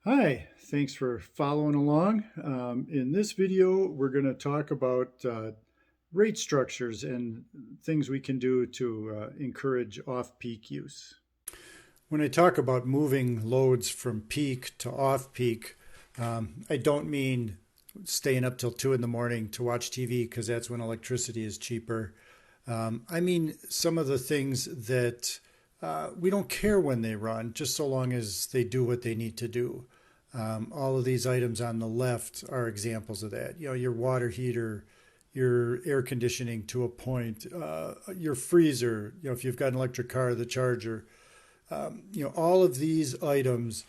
Hi, thanks for following along. In this video, we're going to talk about rate structures and things we can do to encourage off-peak use. When I talk about moving loads from peak to off-peak, I don't mean staying up till 2 in the morning to watch TV because that's when electricity is cheaper. I mean some of the things that we don't care when they run, just so long as they do what they need to do. All of these items on the left are examples of that. You know, your water heater, your air conditioning to a point, your freezer, you know, if you've got an electric car, the charger, all of these items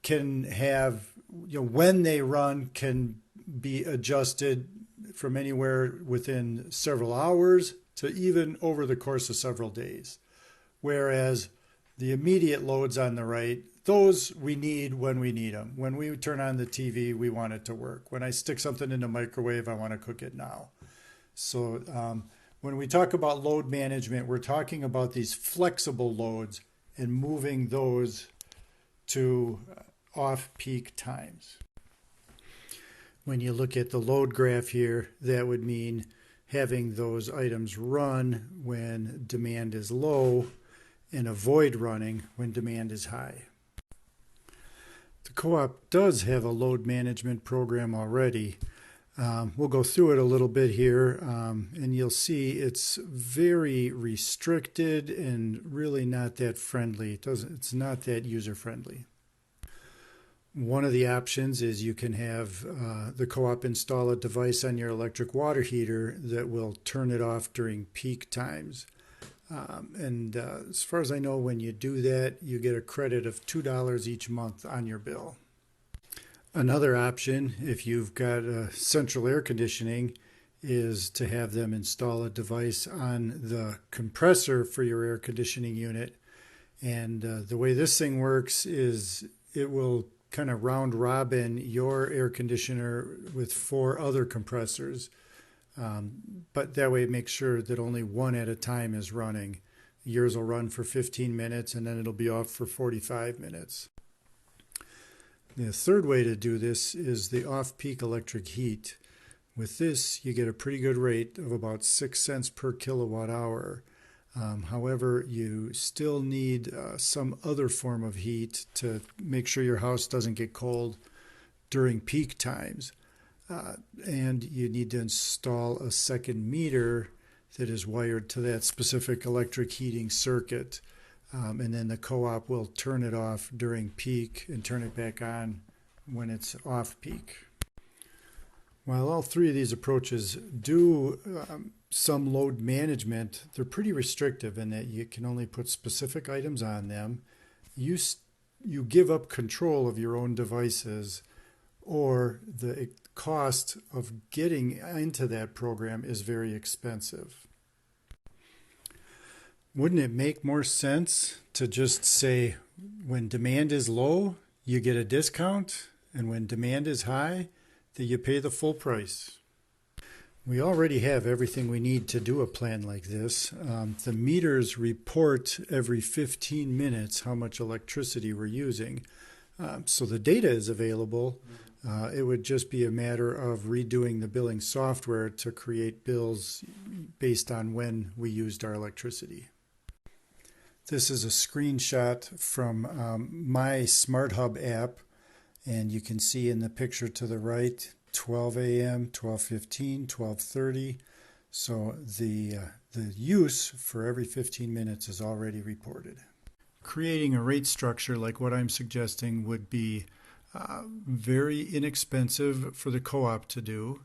can have, when they run, can be adjusted from anywhere within several hours to even over the course of several days. Whereas the immediate loads on the right, those we need when we need them. When we turn on the TV, we want it to work. When I stick something in the microwave, I want to cook it now. So when we talk about load management, we're talking about these flexible loads and moving those to off-peak times. When you look at the load graph here, that would mean having those items run when demand is low and avoid running when demand is high. The co-op does have a load management program already. We'll go through it a little bit here, and you'll see it's very restricted and really not that friendly. It's not that user-friendly. One of the options is you can have the co-op install a device on your electric water heater that will turn it off during peak times. As far as I know, when you do that, you get a credit of $2 each month on your bill. Another option, if you've got central air conditioning, is to have them install a device on the compressor for your air conditioning unit. And the way this thing works is it will kind of round robin your air conditioner with 4 other compressors. But that way it makes sure that only one at a time is running. Yours will run for 15 minutes and then it'll be off for 45 minutes. The third way to do this is the off-peak electric heat. With this, you get a pretty good rate of about 6 cents per kilowatt hour. However, you still need some other form of heat to make sure your house doesn't get cold during peak times. And you need to install a second meter that is wired to that specific electric heating circuit. And then the co-op will turn it off during peak and turn it back on when it's off peak. While all 3 of these approaches do some load management, they're pretty restrictive in that you can only put specific items on them. You give up control of your own devices, or the cost of getting into that program is very expensive. Wouldn't it make more sense to just say when demand is low, you get a discount, and when demand is high, that you pay the full price? We already have everything we need to do a plan like this. The meters report every 15 minutes how much electricity we're using. So the data is available. It would just be a matter of redoing the billing software to create bills based on when we used our electricity. This is a screenshot from my SmartHub app, and you can see in the picture to the right 12 a.m., 12:15, 12:30. So the use for every 15 minutes is already reported. Creating a rate structure like what I'm suggesting would be very inexpensive for the co-op to do.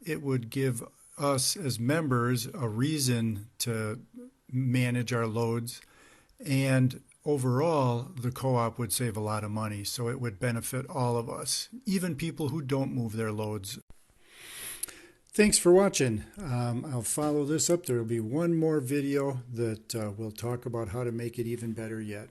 It would give us as members a reason to manage our loads, and overall the co-op would save a lot of money, so it would benefit all of us, even people who don't move their loads. Thanks for watching. I'll follow this up. There will be one more video that will talk about how to make it even better yet.